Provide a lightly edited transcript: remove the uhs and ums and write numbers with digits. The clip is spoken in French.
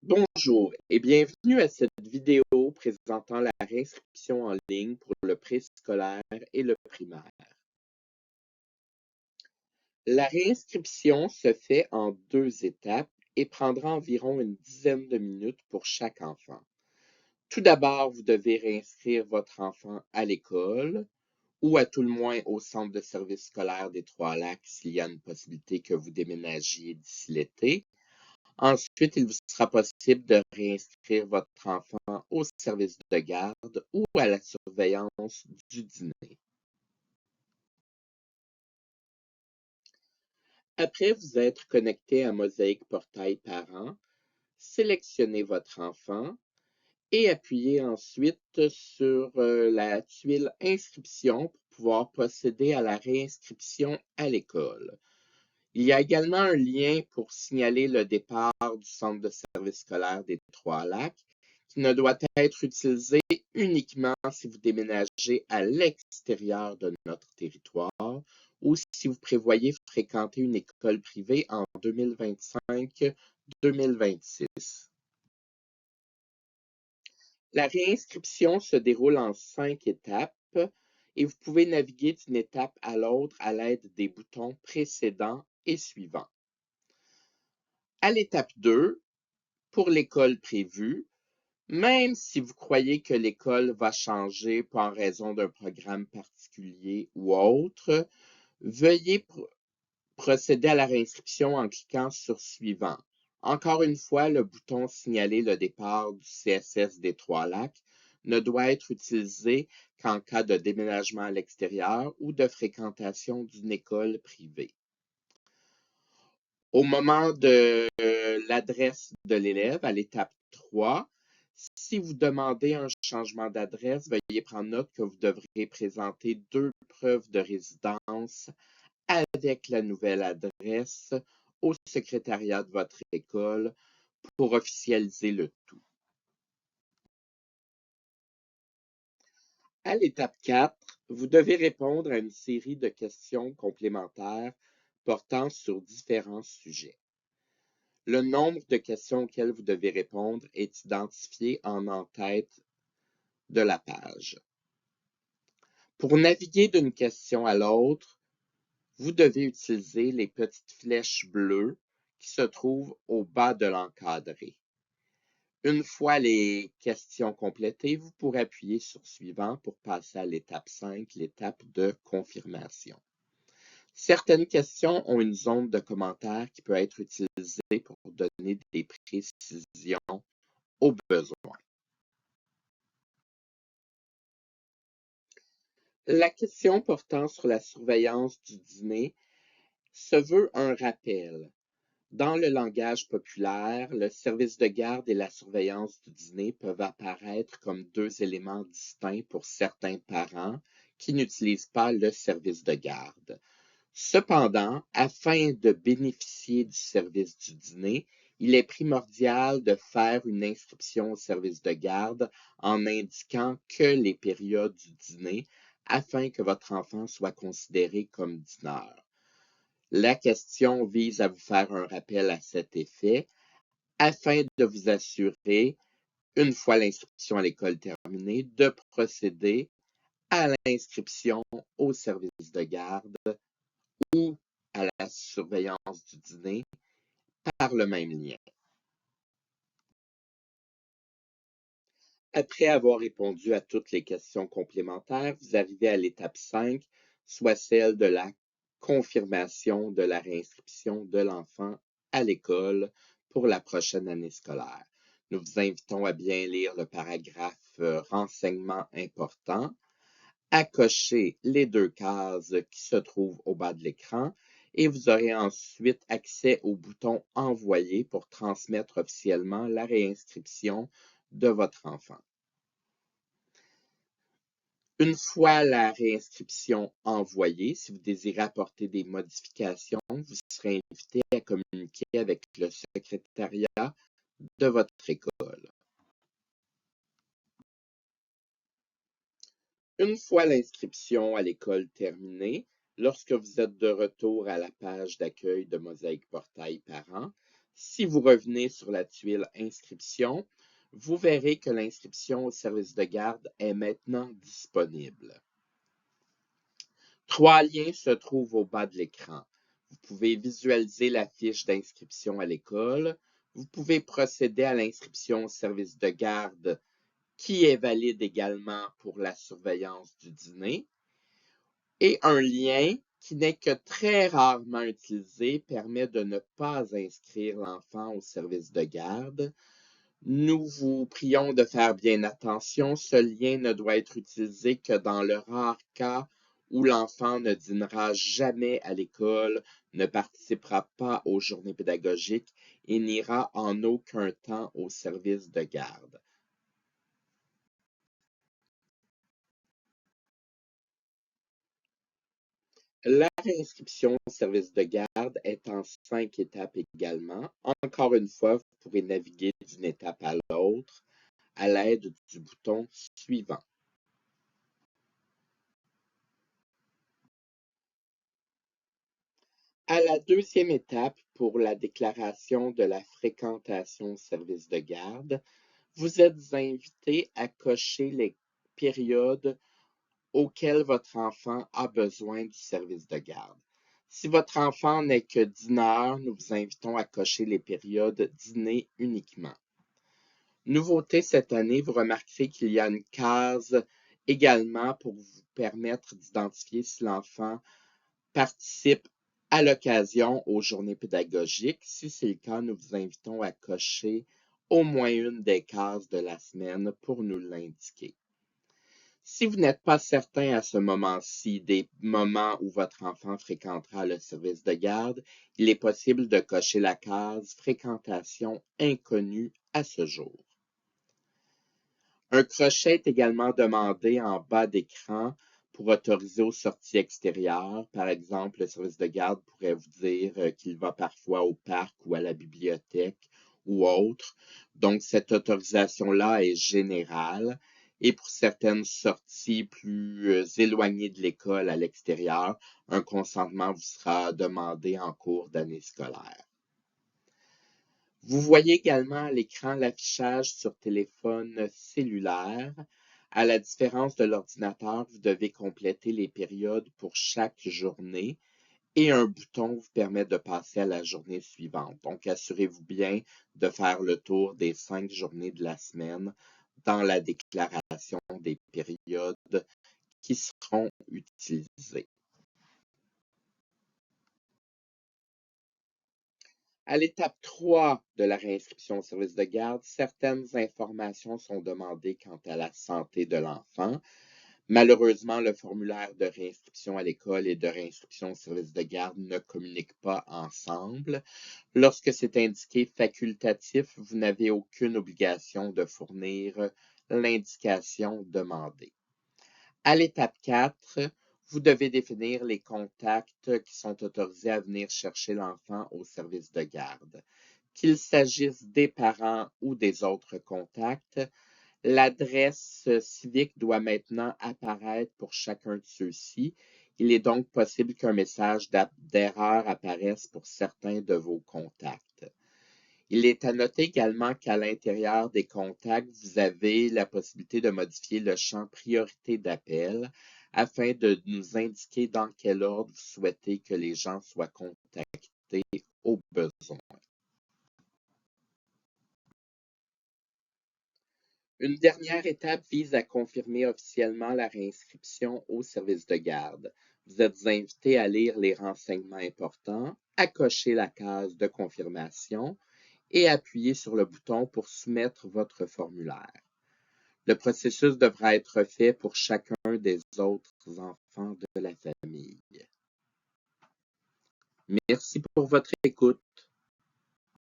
Bonjour et bienvenue à cette vidéo présentant la réinscription en ligne pour le préscolaire et le primaire. La réinscription se fait en 2 étapes et prendra environ une dizaine de minutes pour chaque enfant. Tout d'abord, vous devez réinscrire votre enfant à l'école ou à tout le moins au centre de service scolaire des Trois-Lacs s'il y a une possibilité que vous déménagiez d'ici l'été. Ensuite, il vous sera possible de réinscrire votre enfant au service de garde ou à la surveillance du dîner. Après vous être connecté à Mosaïque Portail Parents, sélectionnez votre enfant et appuyez ensuite sur la tuile Inscription pour pouvoir procéder à la réinscription à l'école. Il y a également un lien pour signaler le départ du centre de service scolaire des Trois-Lacs, qui ne doit être utilisé uniquement si vous déménagez à l'extérieur de notre territoire ou si vous prévoyez fréquenter une école privée en 2025-2026. La réinscription se déroule en 5 étapes et vous pouvez naviguer d'une étape à l'autre à l'aide des boutons précédents et suivants. À l'étape 2, pour l'école prévue, même si vous croyez que l'école va changer en raison d'un programme particulier ou autre, veuillez procéder à la réinscription en cliquant sur Suivant. Encore une fois, le bouton Signaler le départ du CSS des Trois-Lacs ne doit être utilisé qu'en cas de déménagement à l'extérieur ou de fréquentation d'une école privée. Au moment de l'adresse de l'élève, à l'étape 3, si vous demandez un changement d'adresse, veuillez prendre note que vous devrez présenter 2 preuves de résidence avec la nouvelle adresse au secrétariat de votre école pour officialiser le tout. À l'étape 4, vous devez répondre à une série de questions complémentaires portant sur différents sujets. Le nombre de questions auxquelles vous devez répondre est identifié en en-tête de la page. Pour naviguer d'une question à l'autre, vous devez utiliser les petites flèches bleues qui se trouvent au bas de l'encadré. Une fois les questions complétées, vous pourrez appuyer sur Suivant pour passer à l'étape 5, l'étape de confirmation. Certaines questions ont une zone de commentaires qui peut être utilisée pour donner des précisions au besoin. La question portant sur la surveillance du dîner se veut un rappel. Dans le langage populaire, le service de garde et la surveillance du dîner peuvent apparaître comme 2 éléments distincts pour certains parents qui n'utilisent pas le service de garde. Cependant, afin de bénéficier du service du dîner, il est primordial de faire une inscription au service de garde en indiquant que les périodes du dîner afin que votre enfant soit considéré comme dîneur. La question vise à vous faire un rappel à cet effet afin de vous assurer, une fois l'inscription à l'école terminée, de procéder à l'inscription au service de garde ou à la surveillance du dîner par le même lien. Après avoir répondu à toutes les questions complémentaires, vous arrivez à l'étape 5, soit celle de la confirmation de la réinscription de l'enfant à l'école pour la prochaine année scolaire. Nous vous invitons à bien lire le paragraphe renseignements importants, à cocher les 2 cases qui se trouvent au bas de l'écran et vous aurez ensuite accès au bouton Envoyer pour transmettre officiellement la réinscription de votre enfant. Une fois la réinscription envoyée, si vous désirez apporter des modifications, vous serez invité à communiquer avec le secrétariat de votre école. Une fois l'inscription à l'école terminée, lorsque vous êtes de retour à la page d'accueil de Mosaïque Portail Parents, Si vous revenez sur la tuile Inscription, vous verrez que l'inscription au service de garde est maintenant disponible. 3 liens se trouvent au bas de l'écran. Vous pouvez visualiser la fiche d'inscription à l'école. Vous pouvez procéder à l'inscription au service de garde qui est valide également pour la surveillance du dîner. Et un lien qui n'est que très rarement utilisé permet de ne pas inscrire l'enfant au service de garde. Nous vous prions de faire bien attention, ce lien ne doit être utilisé que dans le rare cas où l'enfant ne dînera jamais à l'école, ne participera pas aux journées pédagogiques et n'ira en aucun temps au service de garde. La réinscription au service de garde est en 5 étapes également. Encore une fois, vous pourrez naviguer d'une étape à l'autre à l'aide du bouton suivant. À la deuxième étape, pour la déclaration de la fréquentation au service de garde, vous êtes invité à cocher les périodes auxquelles votre enfant a besoin du service de garde. Si votre enfant n'est que dîneur, nous vous invitons à cocher les périodes dîner uniquement. Nouveauté cette année, vous remarquerez qu'il y a une case également pour vous permettre d'identifier si l'enfant participe à l'occasion aux journées pédagogiques. Si c'est le cas, nous vous invitons à cocher au moins une des cases de la semaine pour nous l'indiquer. Si vous n'êtes pas certain à ce moment-ci des moments où votre enfant fréquentera le service de garde, il est possible de cocher la case fréquentation inconnue à ce jour. Un crochet est également demandé en bas d'écran pour autoriser aux sorties extérieures. Par exemple, le service de garde pourrait vous dire qu'il va parfois au parc ou à la bibliothèque ou autre. Donc, cette autorisation-là est générale. Et pour certaines sorties plus éloignées de l'école à l'extérieur, un consentement vous sera demandé en cours d'année scolaire. Vous voyez également à l'écran l'affichage sur téléphone cellulaire. À la différence de l'ordinateur, vous devez compléter les périodes pour chaque journée et un bouton vous permet de passer à la journée suivante. Donc, assurez-vous bien de faire le tour des 5 journées de la semaine dans la déclaration des périodes qui seront utilisées. À l'étape 3 de la réinscription au service de garde, certaines informations sont demandées quant à la santé de l'enfant. Malheureusement, le formulaire de réinscription à l'école et de réinscription au service de garde ne communiquent pas ensemble. Lorsque c'est indiqué facultatif, vous n'avez aucune obligation de fournir l'indication demandée. À l'étape 4, vous devez définir les contacts qui sont autorisés à venir chercher l'enfant au service de garde. Qu'il s'agisse des parents ou des autres contacts, l'adresse civique doit maintenant apparaître pour chacun de ceux-ci. Il est donc possible qu'un message d'erreur apparaisse pour certains de vos contacts. Il est à noter également qu'à l'intérieur des contacts, vous avez la possibilité de modifier le champ priorité d'appel afin de nous indiquer dans quel ordre vous souhaitez que les gens soient contactés au besoin. Une dernière étape vise à confirmer officiellement la réinscription au service de garde. Vous êtes invité à lire les renseignements importants, à cocher la case de confirmation et appuyer sur le bouton pour soumettre votre formulaire. Le processus devra être fait pour chacun des autres enfants de la famille. Merci pour votre écoute.